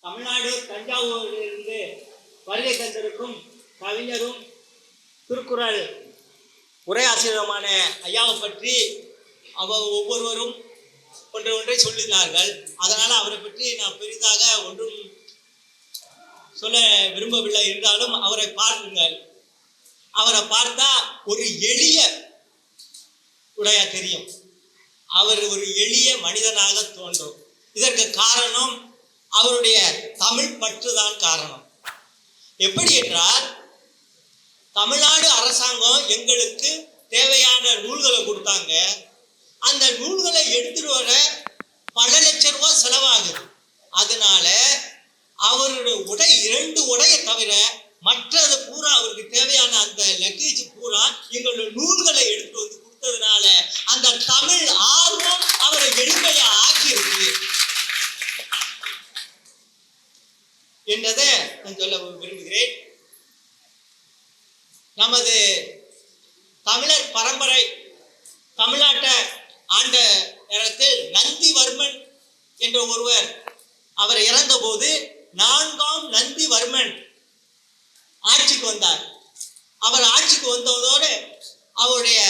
தமிழ்நாடு தஞ்சாவூரிலிருந்து வருகை தந்திருக்கும் கவிஞரும் திருக்குறள் உரையாசிரியருமான ஐயாவை பற்றி ஒவ்வொருவரும் ஒன்றை சொல்லினார்கள். அதனால் அவரை பற்றி நான் பெரிதாக ஒன்றும் சொல்ல விரும்பவில்லை. இருந்தாலும் அவரை பாருங்கள். அவரை பார்த்தா ஒரு எளிய உடைய தெரியும். அவர் ஒரு எளிய மனிதனாக தோன்றும். இதற்கு காரணம் அவருடைய தமிழ் பற்றுதான் காரணம். எப்படி என்றால், தமிழ்நாடு அரசாங்கம் எங்களுக்கு தேவையான நூல்களை கொடுத்தாங்க. அந்த நூல்களை எடுத்துட்டு வர பல லட்சம் ரூபாய் செலவாகுது. அதனால அவருடைய உடை 2 உடையை தவிர மற்றது பூரா அவருக்கு தேவையான அந்த லக்கேஜ் பூரா எங்களுடைய நூல்களை எடுத்து வந்து கொடுத்ததுனால அந்த தமிழ் ஆர்வம் அவரை எளிமையா ஆக்கியிருக்கு என்றதை நான் சொல்ல விரும்புகிறேன். நமது தமிழர் பரம்பரை தமிழ்நாட்டை ஆண்ட நேரத்தில் நந்திவர்மன் என்ற ஒருவர் அவர் இறந்த போது 4ஆம் நந்திவர்மன் ஆட்சிக்கு வந்தார். அவர் ஆட்சிக்கு வந்ததோடு அவருடைய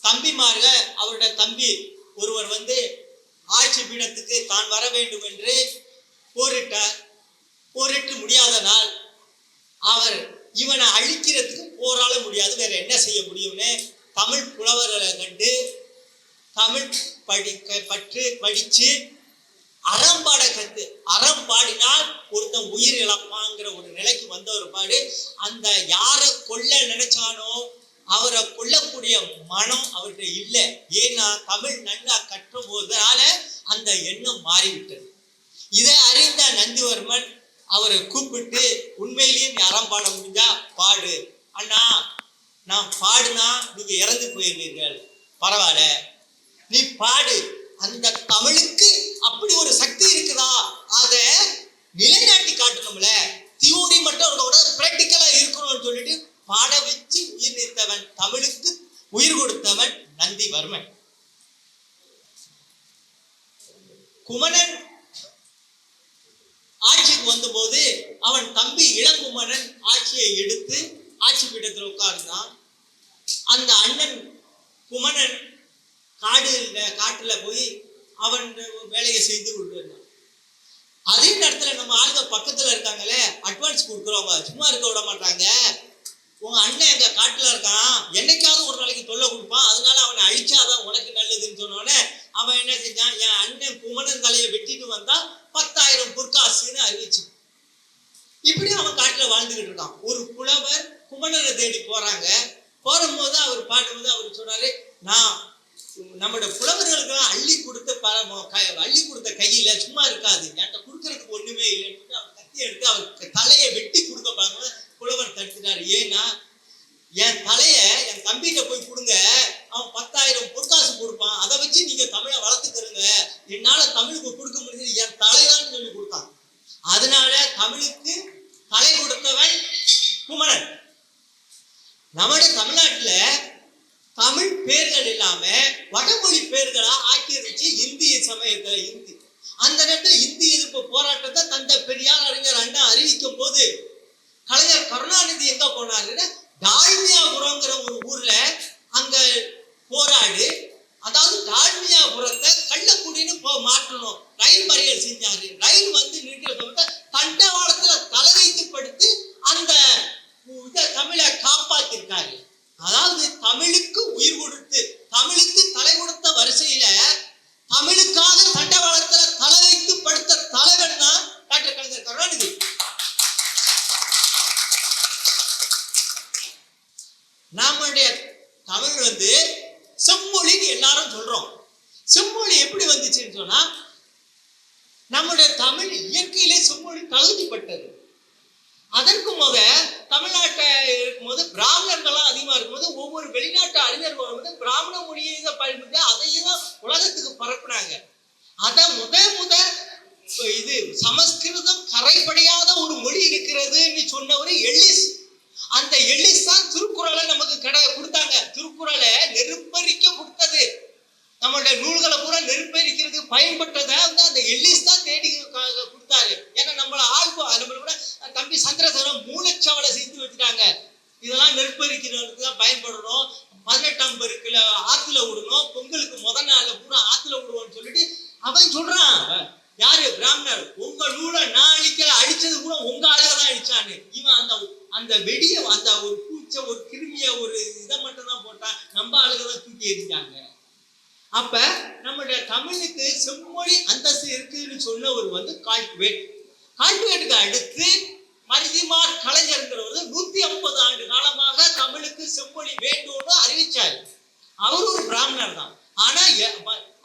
தம்பிமார்கள், அவருடைய தம்பி ஒருவர் வந்து ஆட்சி பீடத்துக்கு தான் வர வேண்டும் என்று போரிட்டார். போரிட்டு முடியாதனால் அவர் இவனை அழிக்கிறதுக்கு போராட முடியாது, வேற என்ன செய்ய முடியும்னு தமிழ் புலவர்களை கண்டு தமிழ் படிச்சு அறம்பாட கத்து, அறம் பாடினால் ஒருத்தன் உயிர் இழப்பாங்கிற ஒரு நிலைக்கு வந்த ஒரு பாடு. அந்த யாரை கொல்ல நினைச்சானோ அவரை கொல்லக்கூடிய மனம் அவர்கிட்ட இல்லை. ஏன்னா தமிழ் நல்லா கற்ற போதனால அந்த எண்ணம் மாறிவிட்டது. இதை அறிந்த நந்திவர்மன் அவரை கூப்பிட்டு, உண்மையிலேயே நீ அறம் பாட முடிஞ்சா பாடு. அண்ணா, நான் பாடுனா நீங்க இறந்து போயிருவீர்கள், பரவாயில்ல, நீ பாடு. அந்த தமிழுக்கு அப்படி ஒரு சக்தி இருக்குதா, அதை நிலைநாட்டி காட்டணும்ல. தியோரி மட்டும் பிராக்டிக்கலா இருக்கணும்னு சொல்லிட்டு பாட வச்சு உயிர் நீத்தவன், தமிழுக்கு உயிர் கொடுத்தவன் நந்திவர்மன். குமணன் ஆட்சிக்கு வந்தபோது அவன் தம்பி இளங்குமணன் ஆட்சியை எடுத்து ஆட்சி பீடத்தில் உட்கார்ந்தான். அந்த அண்ணன் குமணன் காட்டுல போய் அவன் வேலையை செய்து கொண்டிருந்தான். அதே நேரத்துல நம்ம ஆளுங்க பக்கத்துல இருக்காங்களே, அட்வான்ஸ் கொடுக்குறவங்க சும்மா இருக்க விட மாட்டாங்க. உங்க அண்ணன் எங்க காட்டுல இருக்கான், என்னைக்காவது ஒரு நாளைக்கு தொல்லை கொடுப்பான், அதனால அவனை அழிச்சாதான் உனக்கு நல்லதுன்னு சொன்னோடனே அவன் என்ன செஞ்சான், என் அண்ணன் குமணன் தலையை வெட்டிட்டு வந்தா 10,000 பொற்காசுன்னு அறிவிச்சு. இப்படி அவன் காட்டுல வாழ்ந்துகிட்டு இருக்கான். ஒரு புலவர் குமணனை தேடி போறாங்க. போகும்போது அவர் பாடும்போது அவர் சொன்னாரு, நான் நம்மளோட புலவர்களுக்கெல்லாம் அள்ளி கொடுத்த கையில சும்மா இருக்காது, என்கிட்ட கொடுக்கறதுக்கு ஒண்ணுமே இல்லைன்னு அவர் கத்தி எடுத்து அவர் தலையை வெட்டி கொடுக்க பாருங்க. புலவர் தடுத்துட்டாரு. ஏன்னா, என் தலைய என் தம்பிகிட்ட போய் கொடுங்க, அவன் 10,000 பொற்காசு கொடுப்பான், அதை வச்சு நீங்க தமிழை வளர்த்துக்கிறங்க, என்னால தமிழுக்கு கொடுக்க முடிஞ்சது என் தலைதான் சொல்லி கொடுத்தான். அதனால தமிழுக்கு தலை கொடுத்தவன் குமணன். நம்முடைய தமிழ்நாட்டுல தமிழ் பேர்கள் இல்லாம வடமொழி பேர்களா ஆக்கிருச்சு இந்திய சமயத்துல. இந்தி அந்த நேரத்துல இந்தி எதிர்ப்பு போராட்டத்தை தந்தை பெரியார் அறிஞர் அண்ணா அறிவிக்கும் போது கலைஞர் கருணாநிதி எங்க போனாருன்னா, டால்மியாபுரங்கிற ஒரு ஊர்ல அங்க போராடி, அதாவது டால்மியாபுரத்தை கள்ளக்குடின்னு மாற்றணும், ரயில் மறியல் செஞ்சாரு. ரயில் வந்து நிறுத்த தண்டவாளத்துல தலை வைத்து படுத்து அந்த தமிழை காப்பாத்திருக்காரு. அதாவது தமிழுக்கு உயிர் கொடுத்து தமிழுக்கு தலை கொடுத்த வரிசையில தமிழுக்காக தண்டவாளத்துல தலை வைத்து படுத்த தலைவன் தான் டாக்டர் கலைஞர் கருணாநிதி. நம்முடைய தமிழ் வந்து செம்மொழின்னு எல்லாரும் சொல்றோம். செம்மொழி எப்படி வந்துச்சுன்னு சொன்னா, நம்முடைய தமிழ் இயற்கையிலே செம்மொழி தகுதிப்பட்டது. அதற்கு தமிழ்நாட்டை இருக்கும்போது பிராமணர்கள்லாம் அதிகமா இருக்கும்போது ஒவ்வொரு வெளிநாட்டு அறிஞர்கள் வரும்போது பிராமண மொழியை பயன்படுத்தி அதையும் தான் உலகத்துக்கு பரப்புனாங்க. அதை இது சமஸ்கிருதம் கரைபடியாத ஒரு மொழி இருக்கிறதுன்னு சொன்னவர் எல்லிஸ். அந்த எல்லிஸ் தான் திருக்குறளை நமக்கு கொடுத்தாங்க. திருக்குறளை நெருப்பரிக்க கொடுத்தது. நம்மளுடைய நூல்களை பூரா நெருப்பரிக்கிறதுக்கு பயன்பட்டதை வந்து அந்த எல்லிஸ் தான் தேடி கொடுத்தாரு. ஏன்னா நம்மளை அவன் சொல்றான், யாரு பிராமணர், உங்க நூலை நான் அழிக்கல, அழிச்சது கூட உங்க ஆளுக தான் அழிச்சான்னு. இவன் அந்த அந்த வெடிய அந்த ஒரு பூச்ச ஒரு கிருமிய ஒரு இதை மட்டும் தான் போட்டான், நம்ம ஆளுக தான் தூக்கி எறிஞ்சாங்க. அப்ப நம்மளுடைய தமிழுக்கு செம்மொழி அந்தஸ்து இருக்குன்னு சொன்னவர் வந்து கால்டுவேட். கால்டுவேட்டுக்கு அடுத்து மருதிமார் கலைஞருங்கிறவர் 150 ஆண்டு காலமாக தமிழுக்கு செம்மொழி வேண்டும்னு அறிவிச்சாரு. அவர் ஒரு பிராமணர் தான். ஆனா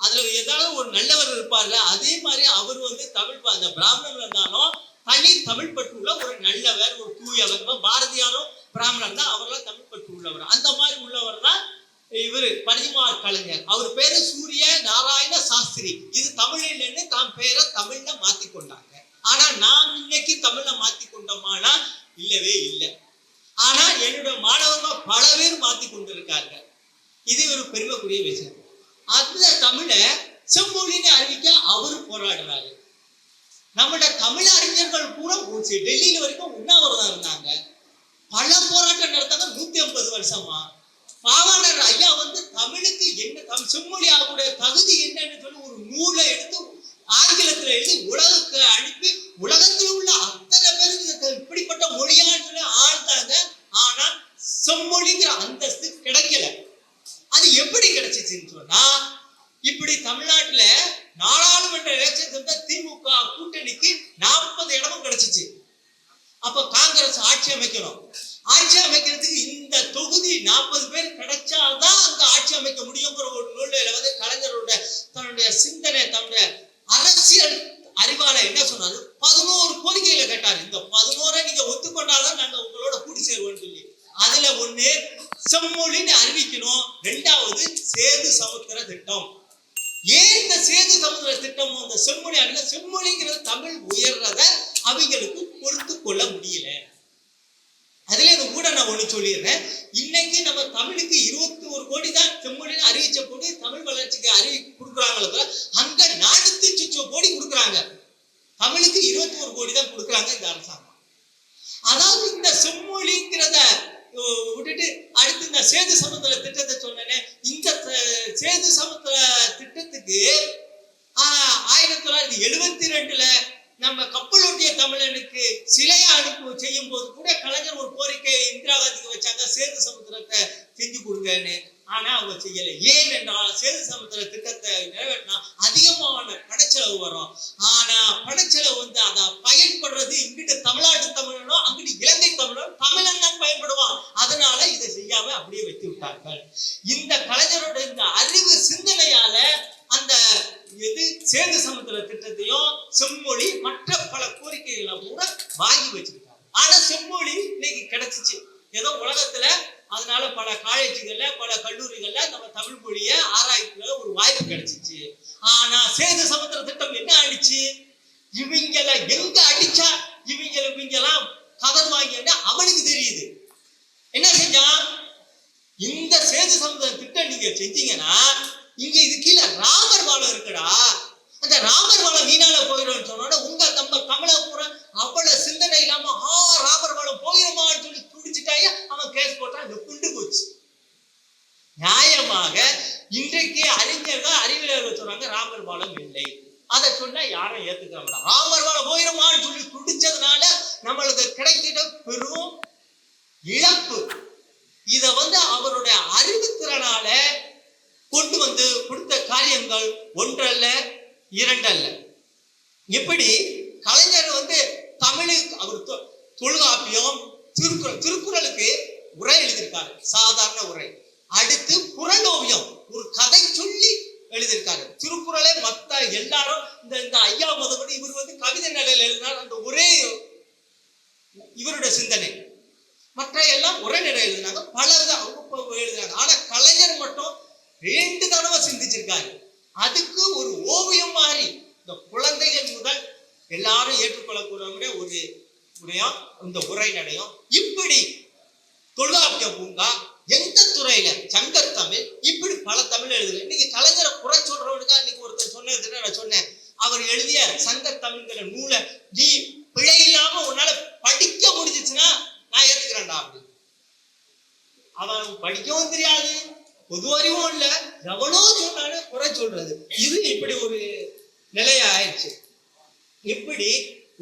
அதுல ஏதாவது ஒரு நல்லவர் இருப்பார்ல, அதே மாதிரி அவர் வந்து தமிழ் அந்த பிராமணர் இருந்தாலும் தனி தமிழ் பற்றுள்ள ஒரு நல்லவர், ஒரு தூயவர். பாரதியாரும் பிராமணர் தான், அவரெல்லாம் தமிழ் பற்று உள்ளவர். அந்த மாதிரி உள்ளவர் தான் இவரு பரிதிமார் கலைஞர். அவர் பேரு சூரிய நாராயண சாஸ்திரி. இது தமிழில் தாம் பேரை தமிழ்ல மாத்தி கொண்டாங்க. ஆனா நாம் இன்னைக்கு தமிழ்ல மாத்தி கொண்டோமானா இல்லவே இல்லை. ஆனா என்னுடைய மாணவர்கள் பல பேர் மாத்தி கொண்டிருக்காங்க. இது ஒரு பெருமைக்குரிய விஷயம். அந்த தமிழை செம்மொழின்னு அறிவிக்க அவரு போராடுறாரு. நம்மளோட தமிழ் அறிஞர்கள் பூரா டெல்லியில வரைக்கும் உண்ணாவிரதம் இருந்தாங்க. பல போராட்டம் நடத்தாங்க 150 வருஷமா. பாவாணர் ஐயா வந்து தமிழுக்கு என்ன செம்மொழி ஆகுடைய தகுதி என்னன்னு சொல்லி ஒரு நூலை எடுத்து ஆங்கிலத்தில் எழுதி உலகுக்கு அனுப்பி உலகத்தில் உள்ள அத்தனை பேருக்கு இப்படிப்பட்ட மொழியான்னு சொல்லி ஆழ்ந்தாங்க. ஆனா செம்மொழிங்கிற அந்தஸ்து கிடைக்கல. அது எப்படி கிடைச்சிச்சுன்னு சொன்னா, இப்படி தமிழ்நாட்டுல நாடாளுமன்ற எலெக்ஷன் திமுக கூட்டணிக்கு 40 இடமும் கிடைச்சிச்சு. அப்ப காங்கிரஸ் ஆட்சி அமைக்கணும். ஆட்சி அமைக்கிறதுக்கு இந்த தொகுதி 40 பேர் கிடைச்சால்தான் அங்க ஆட்சி அமைக்க முடியுங்கிற ஒரு நூலில் வந்து கலைஞருடைய தன்னுடைய சிந்தனை, தன்னுடைய அரசியல் அறிவால என்ன சொன்னாரு, 11 கோரிக்கைகளை கேட்டாரு. இந்த 11 நீங்க ஒத்துக்கொண்டாதான் நாங்க உங்களோட கூடி சேருவோம்னு சொல்லி. அதுல ஒண்ணு செம்மொழின்னு அறிவிக்கணும், 2வது சேது சமுத்திர திட்டம். ஏன் இந்த சேது சமுத்திர திட்டம் அந்த செம்மொழி அறிவிக்க, செம்மொழிங்கிறது தமிழ் உயர்றத அவங்களுக்கு பொறுத்து கொள்ள முடியல. அதுல இந்த கூட நான் ஒண்ணு சொல்லிடுறேன். இன்னைக்கு நம்ம தமிழுக்கு 21 கோடி தான் செம்மொழின்னு அறிவிச்ச போது தமிழ் வளர்ச்சிக்கு கொடுக்குறாங்களோ, அங்க 400 கோடி கொடுக்குறாங்க. தமிழுக்கு 21 கோடி தான் கொடுக்குறாங்க இந்த அரசாங்கம். அதாவது இந்த செம்மொழிங்கிறத விட்டுட்டு அடுத்து இந்த சேது சமுத்திர திட்டத்தை சொன்னேன். இந்த சேது சமுத்திர திட்டத்துக்கு 1972 நம்ம கப்பலோட்டிய தமிழனுக்கு சிலையை செய்யும் போது கூட கலைஞர் ஒரு கோரிக்கை இந்திரா காந்திக்கு வச்சாங்க, சேது சமுத்திரத்தை செஞ்சு கொடுங்கன்னு. ஆனா அவங்க செய்யலை. ஏன் என்றால் சேது சமுத்திர திட்டத்தை நிறைவேற்றினா அதிகமான பணச்செலவு வரும். ஆனா பணச்செலவு வந்து அதை பயன்படுறது இங்கிட்டு தமிழ்நாட்டு தமிழனோ அங்கிட்டு இலங்கை தமிழனோ தமிழன் தான் பயன்படுவான். அதனால இதை செய்யாம அப்படியே வச்சு விட்டார்கள். இந்த கலைஞரோட இந்த அறிவு சிந்தனையால அந்த சேது சமுத்திர திட்டத்தையும் செம்மொழி மற்ற பல கோரிக்கைகளை கூட வாங்கி வச்சிருக்காங்க. ஆனா செம்மொழி இன்னைக்கு கிடைச்சிச்சு ஏதோ உலகத்துல. அதனால பல காலேஜுகள்ல பல கல்லூரிகள்ல நம்ம தமிழ் மொழியை ஆராய்ச்சில ஒரு வாய்ப்பு கிடைச்சிச்சு. ஆனா சேது சமுத்திர திட்டம் என்ன ஆயிடுச்சு, இவங்கள எங்க அடிச்சா இவங்கெல்லாம் கதர் வாங்கிய அவனுக்கு தெரியுது. என்ன செஞ்சான், இந்த சேது சமுத்திர திட்டம் நீங்க செஞ்சீங்கன்னா இங்க இது கீழே ராமர் பாலம் இருக்குடா, அந்த ராமர் பாலம் வீணால போயிடும் சொன்னோட உங்க நம்ம தமிழ பூரா அவ்வளவு சிந்தனை இல்லாம ராமர் பாலம் போயிருமான்னு சொல்லி துடிச்சுட்டாங்க. அவன் கேஸ் போட்டான், குண்டு போச்சு. நியாயமாக இன்றைக்கு அறிஞர்கள் அறிவியலர்கள் சொல்றாங்க ராமர் பாலம் இல்லை. அதை சொன்னா யாரும் ஏத்துக்கிறாங்க. ராமர் பாலம் போயிருமான்னு சொல்லி துடிச்சதுனால நம்மளுக்கு கிடைக்கிற பெரும் இழப்பு. இத வந்து அவருடைய அறிவுத்திறனால கொண்டு வந்து கொடுத்த காரியங்கள் ஒன்றல்ல இரண்டல்ல. இப்படி கலைஞர் வந்து தமிழுக்கு அவர் தொல்காப்பியம் திருக்குறளுக்கு உரை எழுதியிருக்காரு, சாதாரண உரை. அடுத்து புறநோவியம் ஒரு கதை சொல்லி எழுதியிருக்காரு. திருக்குறளே மத்த எல்லாரும் இந்த ஐயா முதல் இவர் வந்து கவிதை நிலையில எழுதினார். அந்த ஒரே இவருடைய சிந்தனை. மற்ற எல்லாம் ஒரே நிலை எழுதினாங்க, பலர் எழுதினாங்க. ஆனா கலைஞர் மட்டும் 2 தடவை சிந்திச்சிருக்காரு. அதுக்கு ஒரு ஓவியம் மாதிரி இந்த குழந்தைகள் முதல் எல்லாரும் ஏற்றுக்கொள்ளக்கூடிய ஒரு உரையம் இந்த உரை நடையும். இப்படி தொல்காப்பிய பூங்கா எந்த துறையில சங்கத்தமிழ் இப்படி பல தமிழ் எழுதுல. இன்னைக்கு கலைஞரை குறை சொல்றவனுக்கா இன்னைக்கு ஒருத்தர் சொன்னதுன்னு நான் சொன்னேன். அவர் எழுதிய சங்கத்தமிழ்ங்கிற நூலை நீ பிழை இல்லாம உன்னால படிக்க முடிஞ்சிச்சுன்னா நான் ஏத்துக்கிறேன்டா அப்படி. அவன் படிக்கவும் தெரியாது, பொது அறிவும் இல்ல, எவனோ சொன்னாலும் குறை சொல்றது. இது இப்படி ஒரு நிலையா ஆயிடுச்சு. இப்படி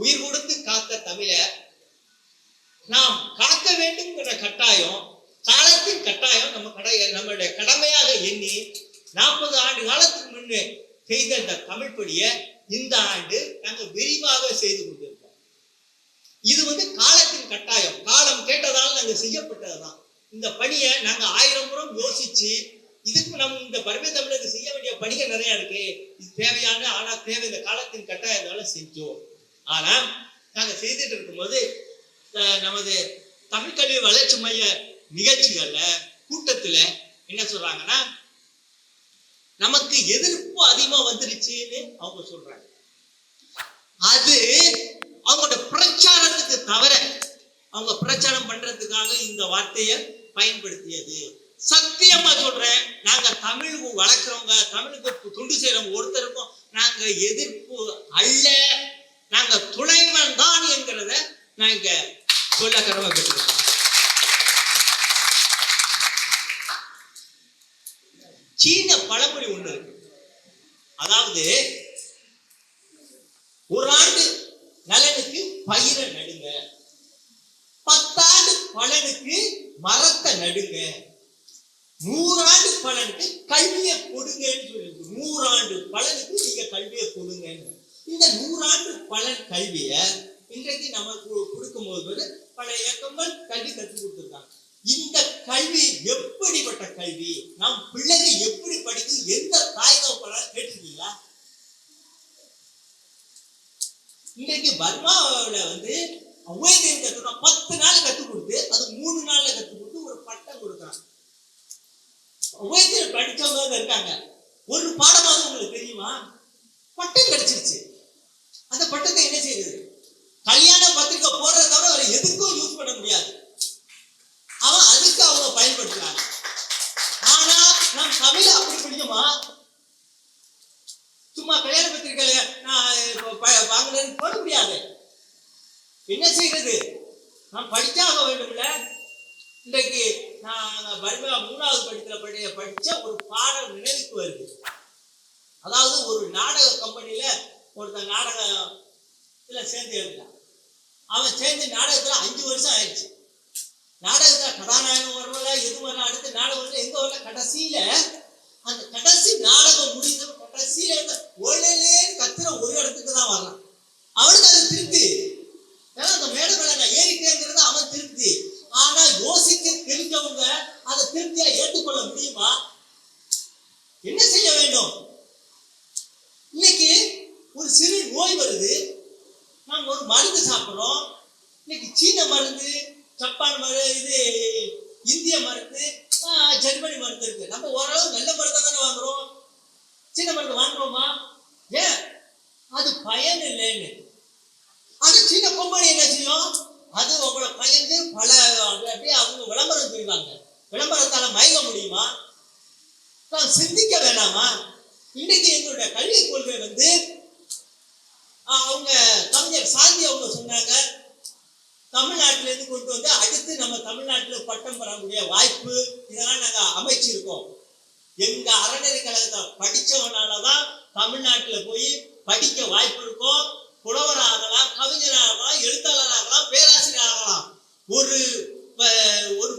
உயிர் கொடுத்து காத்த தமிழ நாம் காக்க வேண்டும்ங்கிற கட்டாயம், காலத்தின் கட்டாயம் நம்மளுடைய கடமையாக எண்ணி 40 ஆண்டு காலத்துக்கு முன்னே செய்த இந்த தமிழ் பணியை இந்த ஆண்டு நாங்கள் விரிவாக செய்து கொண்டிருக்கோம். இது காலத்தின் கட்டாயம், காலம் கேட்டதால் நாங்கள் செய்யப்பட்டதுதான். இந்த பணியை நாங்கள் 1000 புறம் யோசிச்சு, இதுக்கு நம்ம இந்த பரமே தமிழருக்கு செய்ய வேண்டிய பணிகள் நிறைய இருக்கு, இது தேவையான ஆனா தேவை இந்த காலத்தின் கட்டாயத்தால செஞ்சோம். ஆனா நாங்கள் செய்துட்டு இருக்கும்போது நமது தமிழ் கல்வி வளர்ச்சி மைய நிகழ்ச்சிகள்ல கூட்டத்துல என்ன சொல்றாங்கன்னா, நமக்கு எதிர்ப்பு அதிகமா வந்துருச்சுன்னு அவங்க சொல்றாங்க. அது அவங்களோட பிரச்சாரத்துக்கு தவிர அவங்க பிரச்சாரம் பண்றதுக்காக இந்த வார்த்தையை பயன்படுத்தியது. சத்தியமா சொல்றேன், நாங்க தமிழ் வளர்க்கிறவங்க, தமிழுக்கு துண்டு செய்யறவங்க ஒருத்தருக்கும் நாங்க எதிர்ப்பு அல்ல, நாங்க துணைவன் தான் என்கிறத நாங்க சொல்ல கடமைப்பட்டிருக்கோம். சீன பழமொழி ஒண்ணு இருக்கு, அதாவது ஒரு ஆண்டு நலனுக்கு பயிரை நடுங்க, 10 ஆண்டு பலனுக்கு மரத்தை நடுங்க, 100 ஆண்டு பலனுக்கு கல்வியை கொடுங்கன்னு சொல்லிருக்கு. 100 ஆண்டு பலனுக்கு நீங்க கல்வியை கொடுங்க. இந்த 100 ஆண்டு பலன் கல்வியை இன்றைக்கு நமக்கு கொடுக்கும் போது பல இயக்கங்கள் கல்வி கற்றுக் கொடுத்துருக்காங்க. இந்த கல்வி எப்படிப்பட்ட கல்வி, நம் பிள்ளைகள் எப்படி படித்து எந்த தாய் தகப்பனாலும் கேட்டிருக்கீங்களா? இன்னைக்கு பர்மாவில உயர்தேவி கத்துறோம், 10 நாள் கற்றுக் கொடுத்து அது 3 நாள்ல கற்றுக் கொடுத்து ஒரு பட்டம் கொடுக்குறாங்க. உயர்தேவி படிச்சவங்க இருக்காங்க, ஒரு பாடமாவது உங்களுக்கு தெரியுமா? பட்டம் கிடைச்சிருச்சு. அந்த பட்டத்தை என்ன செய்யுது? கல்யாண பத்திரிக்கை போடுறத தவிர அவரை எதுக்கும் யூஸ் பண்ண முடியாது. அவன் அதுக்கு அவங்க பயன்படுத்துறாங்க. ஆனா நம் தமிழ அப்படி பிடிக்குமா? சும்மா கல்யாண பத்திரிக்கையில நான் வாங்கலன்னு போட முடியாது. என்ன செய்யறது? நான் படிச்சாக வேண்டும்ல. இன்றைக்கு நான் பர்மா 3வது படிச்ச ஒரு பாடம் நினைவுக்கு வருது. அதாவது ஒரு நாடக கம்பெனியில ஒருத்தன் நாடகத்துல சேர்ந்து எழுதினான். அவன் சேர்ந்து நாடகத்துல 5 வருஷம் ஆயிடுச்சு. நாடகத்துல கதாநாயகம் வரல, எது வரல, அடுத்த நாடகம் எங்க வரல, கடைசியில அந்த கடைசி நாடகம் முடிந்த கடைசியில ஒழுலேன்னு கத்துற ஒரு இடத்துக்கு தான் வரலாம். அவனுக்கு அது திருப்தி, ஏன்னா அந்த மேடை மேல நான் ஏறிட்டேங்கிறது அவன் திருப்தி. ஆனா யோசிக்க தெரிஞ்சவங்க அதை திருப்தியா ஏற்றுக்கொள்ள முடியுமா? என்ன செய்ய வேண்டும்? இன்னைக்கு ஒரு சிறு நோய் வருது, நாம் ஒரு மருந்து சாப்பிடுறோம். இன்னைக்கு சீன மருந்து, ஜப்பான் மருந்து, இது இந்திய மருந்து, ஜெர்மனி மருந்து இருக்கு. நம்ம ஓரளவு நல்ல மருந்தை தானே வாங்குறோம், சீன மருந்து வாங்குறோமா? ஏன்? அது பயன் இல்லைன்னு. ஆனா சீன கம்பெனி என்ன செய்யும்? அது உங்களை பயந்து பல அப்படியே அவங்க விளம்பரம் செய்வாங்க. விளம்பரத்தால மயங்க முடியுமா? நான் சிந்திக்க வேணாமா? இன்னைக்கு எங்களுடைய கல்வி கொள்கை அவங்க கவிஞர் சாந்தி அவங்க சொன்னாங்க, தமிழ்நாட்டில இருந்து கொண்டு அடுத்து நம்ம தமிழ்நாட்டில் பட்டம் பெறக்கூடிய வாய்ப்பு இதெல்லாம் நாங்க அமைச்சிருக்கோம். எங்க அறநிலை கழகத்தை படிச்சவனாலதான் தமிழ்நாட்டுல போய் படிக்க வாய்ப்பு இருக்கும். புலவர் ஆகலாம், கவிஞர் ஆகலாம், எழுத்தாளர் ஆகலாம், பேராசிரியர் ஆகலாம். ஒரு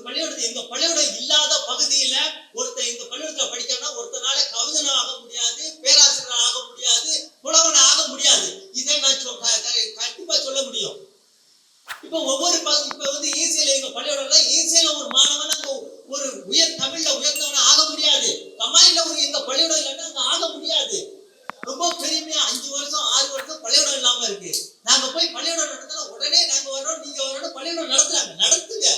பள்ளியோட எங்க பள்ளியோடம் இல்லாத பகுதியில ஒருத்தர் எங்க பள்ளியோடத்துல படிக்கணும்னா ஒருத்தனால கவிஞன் ஆக முடியாது, பேராசிரியர் ஆக முடியாது, புலவன் ஆக முடியாது. இதை நான் கண்டிப்பா சொல்ல முடியும். இப்ப ஒவ்வொரு இப்ப ஈசியில எங்க பள்ளியோட ஈசியில ஒரு மாணவன் ஒரு தமிழ்ல உயர்ந்தவன ஆக முடியாது. கமாயில எங்க பள்ளியோடம் இல்லைன்னா அங்க ஆக முடியாது. ரொம்ப பெருமையா 5 வருஷம் 6 வருஷம் பள்ளியோடம் இல்லாம இருக்கு. நாங்க போய் பள்ளியோடம் நடத்தினா உடனே நாங்க வர்றோம், நீங்க வரணும், பள்ளியோடம் நடத்துங்க.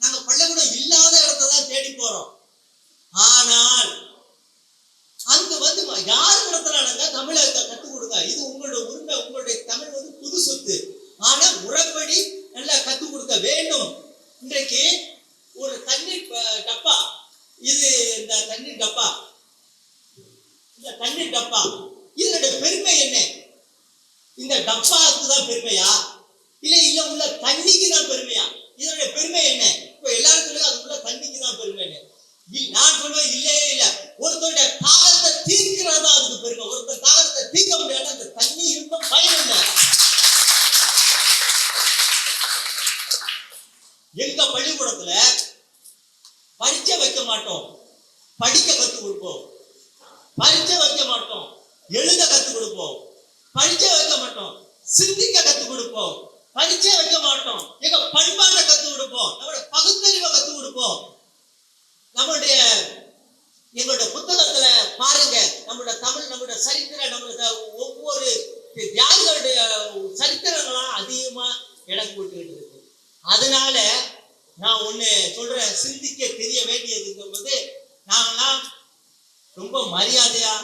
நாங்க பள்ளிக்கூடம் இல்லாத இடத்தை தான் தேடி போறோம். ஆனால் அங்க யாரு நடத்துறாங்க? தமிழை கற்றுக் கொடுங்க, இது உங்களோட உரிமை, உங்களுடைய தமிழ் புது சொத்து. ஆனா முறைப்படி நல்லா கற்றுக் கொடுக்க வேண்டும். இன்றைக்கு ஒரு தண்ணீர் டப்பா, இது இந்த தண்ணீர் டப்பா, இதனுடைய பெருமை என்ன? இந்த டப்பாவுக்கு தான் பெருமையா, இல்ல உள்ள தண்ணிக்கு தான் பெருமையா? இதனுடைய பெருமை என்ன? இப்ப எல்லாரும் சொல்லுங்க அது உள்ள தண்ணிக்கு தான் பெருமை. நான் சொல்லுவேன் இல்லையே இல்ல, ஒருத்தருடைய தாகத்தை தீர்க்கிறதா அதுக்கு பெருமை. ஒருத்தர் தாகத்தை தீர்க்க குடிக்க முடியாது. அந்த தண்ணி இருந்தும் பயன் இல்லை. எங்க பள்ளிக்கூடத்துல பரீட்சை வைக்க மாட்டோம், படிக்க கத்து கொடுப்போம். பரீட்சை வைக்க மாட்டோம், எழுத கத்து கொடுப்போம். பரீட்சை வைக்க மாட்டோம், சிந்திக்க கத்து கொடுப்போம். பரீட்சை வைக்க மாட்டோம், எங்க பண்பாட்டை கத்து கொடுப்போம், நம்மளோட பகுத்தறிவை கத்து கொடுப்போம். நம்மளுடைய எங்களுடைய புத்தகத்துல பாருங்க, நம்மளோட தமிழ், நம்மளோட சரித்திரம், நம்மளோட ஒவ்வொரு தியாகிகளுடைய சரித்திரங்களா அதிகமா இடம் போட்டுக்கிட்டு இருக்கு. அதனால நான் ஒண்ணு சொல்றேன், சிந்திக்க தெரிய வேண்டியதுங்கும்போது நாங்களாம் ரொம்ப மரியாதையா,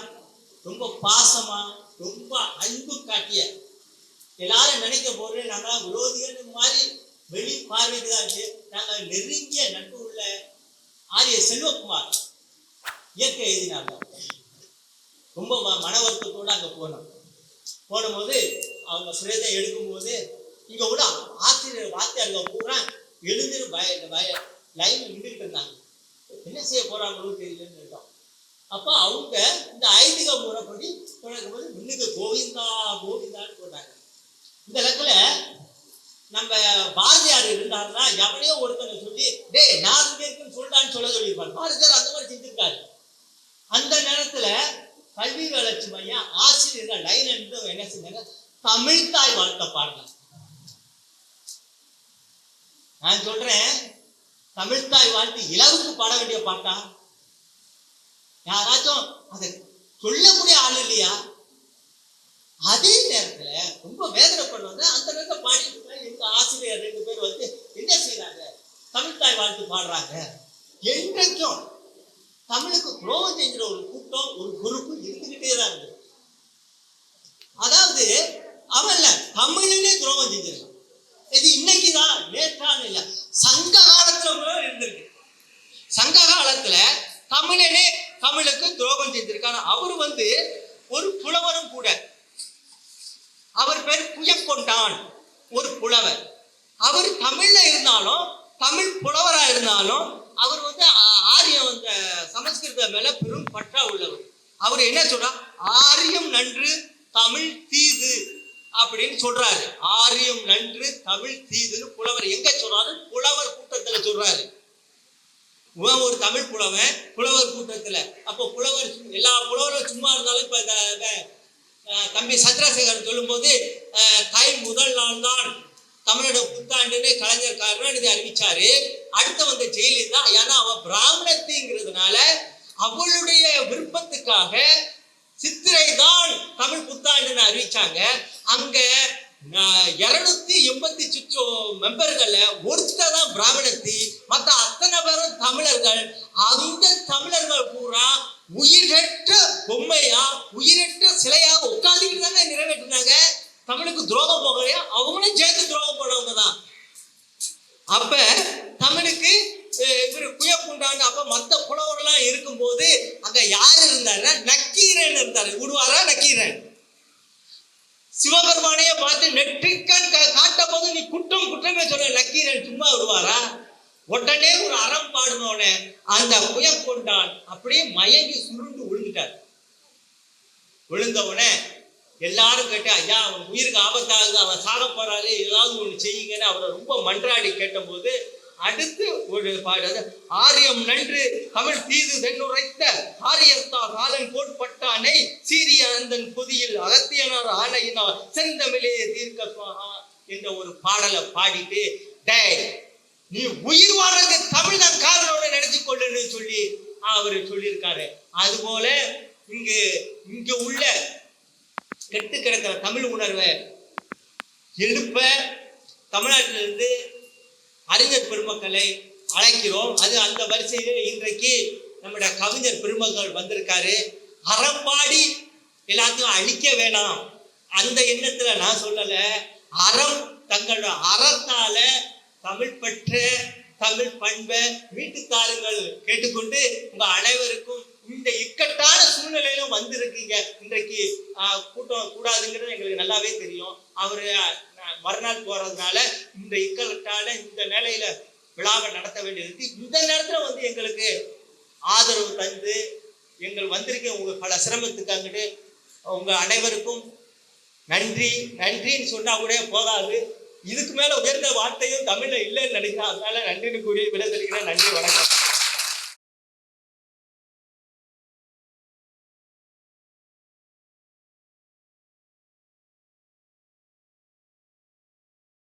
ரொம்ப பாசமா, ரொம்ப அன்பு காட்டிய எல்லாரும் நினைக்க போது நாங்களாம் விரோதிகள் மாதிரி வெளி பார்வைக்கு தான் இருக்கு. நாங்கள் நெருங்கிய நட்பு உள்ள ஆரிய செல்வகுமார் இயற்கை எழுதினாங்க. ரொம்ப மன வருத்தத்தோடு அங்கே போனபோது அவங்க பிரேதம் எடுக்கும்போது இங்கே கூட ஆசிரியர் வாத்தியார்கள் பூரா எழுந்து லைன் நின்றுட்டு இருந்தாங்க. என்ன செய்ய போறாங்களோ தெரியலன்னு இருக்கோம். அப்போ அவங்க இந்த ஐதீக முறைப்படி தொடங்கும்போது முன்னுக்கு கோவிந்தா கோவிந்தான்னு போட்டாங்க. இந்த இடத்துல நம்ம பாரதியார் இருந்தாருன்னா எவனையோ ஒருத்தனை சொல்லி டே நான் இங்கே இருக்குன்னு சொல்லிட்டான்னு சொல்ல சொல்லியிருப்பாரு. பாரதியார் அந்த மாதிரி செஞ்சிருக்காரு. அந்த நேரத்துல கல்வி வளர்ச்சி மையம் ஆசிரியர்கள் லைன் எடுத்து என்ன செஞ்சாங்க, தமிழ்தாய் வாழ்த்த பாடுங்க. நான் சொல்றேன், தமிழ்தாய் வாழ்த்து இலவுக்கு பாட வேண்டிய பாட்டா? யாராச்சும் அதை சொல்லக்கூடிய ஆள் இல்லையா? அதே நேரத்துல ரொம்ப வேதனைப்படுவாங்க. அந்த நேரத்துல பாடிட்டு எங்க ஆசிரியர் 2 பேர் வந்து என்ன செய்யறாங்க, தமிழ்தாய் வாழ்த்து பாடுறாங்க. என்றைக்கும் தமிழுக்கு துரோகம் செஞ்சுற ஒரு கூட்டம், ஒரு குரூப் இருந்துகிட்டே தான் இருக்கு. அதாவது அவன்ல தமிழனே துரோகம் செஞ்சிருக்கான். இது இன்னைக்குதான் நேற்றான இல்ல, சங்க காலத்துல இருந்திருக்கு. சங்க காலத்துல தமிழனே தமிழுக்கு துரோகம் செஞ்சிருக்காரு. அவரு வந்து ஒரு புலவரும் கூட. அவர் பேர் புயக்கொண்டான், ஒரு புலவர். அவர் தமிழ்ல இருந்தாலும், தமிழ் புலவரா இருந்தாலும், அவர் வந்து ஆரியம் அந்த சமஸ்கிருத மேல பெரும் பற்றா உள்ளவர். அவர் என்ன சொல்றா, ஆரியம் நன்று தமிழ் தீது அப்படின்னு சொல்றாரு. ஆரியம் நன்று தமிழ் தீதுன்னு புலவர் எங்க சொல்றாரு? புலவர் கூட்டத்துல சொல்றாரு. ஒரு தமிழ் புலவன் புலவர் கூட்டத்துல. அப்போ புலவர் எல்லா புலவரும் சும்மா இருந்தாலும் இப்ப தம்பி சந்திரசேகரன் சொல்லும் போது தை முதல் நாள் தான் தமிழோட புத்தாண்டுன்னு கலைஞர் கருணாநிதி அறிவிச்சாரு. அடுத்த வந்த ஜெயலலிதா, ஏன்னா அவ பிராமணத்திங்கிறதுனால அவளுடைய விருப்பத்துக்காக சித்திரை தான் தமிழ் புத்தாண்டுன்னு அறிவிச்சாங்க. அங்க 280 சுற்று மெம்பர்கள்ல ஒருத்தர் தான் பிராமணத்தி, மற்ற அத்தனை பேரும் தமிழர்கள். அந்த தமிழர்கள் பூரா உயிரற்ற பொம்மையா, உயிரற்ற சிலையாக உட்காந்துக்கிட்டு தானே நிறைவேற்றினாங்க. தமிழுக்கு துரோகம் போகலையா? அவங்களும் சேர்த்து துரோகம் போனவங்க தான். அப்ப தமிழுக்கு இவர் புயப்புண்டாங்க. அப்ப மற்ற புலவர்கள்லாம் இருக்கும்போது அங்க யார் இருந்தாருன்னா நக்கீரன் இருந்தாரு. விடுவாரா நக்கீரன்? சிவபெருமானையே பார்த்து நெற்றிக்கண் காட்ட போது நீ குற்றம் குற்றமே சொல்ல நக்கீரன் சும்மா விடுவாரா? உடனே ஒரு அறம் பாடுனோடனே அந்த புயக்கொண்டான் அப்படியே மயங்கி சுருண்டு விழுந்துட்டார். விழுந்தவுடனே எல்லாரும் கேட்டு, ஐயா அவன் உயிருக்கு ஆபத்தாகுது, அவன் சாக போறாரு, ஏதாவது ஒன்று செய்யுங்கன்னு அவரை ரொம்ப மன்றாடி கேட்டபோது அடுத்து ஒரு பாடு, ஆரியம் நன்று தமிழ் தீது தென்னுரைத்த ஆரியத்தா காலன் கோட்பட்டானை சீரிய அந்தன் பொதியில் அகத்தியனார் ஆணையினார் செந்தமிழே தீர்க்க என்ற ஒரு பாடலை பாடிட்டு, டே நீ உயிர் வாழ்றது தமிழ் தான் காரணோட நினைச்சு கொள்ளுன்னு சொல்லி அவர் சொல்லியிருக்காரு. அதுபோல இங்க உள்ள கெட்டு கிடக்கிற தமிழ் உணர்வை எழுப்ப தமிழ்நாட்டிலிருந்து அறிஞர் பெருமக்களை அழைக்கிறோம். அது அந்த வரிசையிலே இன்றைக்கு நம்முடைய கவிஞர் பெருமக்கள் வந்திருக்காரு. அறப்பாடி எல்லாத்தையும் அழிக்க வேணாம் அந்த எண்ணத்துல நான் சொல்லல. அறம் தங்களோட அறத்தால தமிழ் பற்ற தமிழ் பண்பை வீட்டு தாருங்கள் கேட்டுக்கொண்டு உங்க அனைவருக்கும் இந்த இக்கட்டான சூழ்நிலையிலும் வந்திருக்கீங்க. இன்றைக்கு கூட்டம் கூடாதுங்கிறது எங்களுக்கு நல்லாவே தெரியும். அவரு மறுநாள் போறதுனால இந்த இக்கட்டான இந்த நிலையில விழாவை நடத்த வேண்டியிருக்கு. இந்த நேரத்துல வந்து எங்களுக்கு ஆதரவு தந்து எங்கள் வந்திருக்க உங்களுக்கு பல சிரமத்துக்கு அங்கிட்டு உங்க அனைவருக்கும் நன்றி. நன்றின்னு சொன்னா கூட போகாது, இதுக்கு மேல உயர்ந்த வார்த்தையும் தமிழ்ல இல்லைன்னு நினைக்கிறேன். அதனால நன்றின்னு கூறி விடைபெறுகிறேன். நன்றி, வணக்கம்.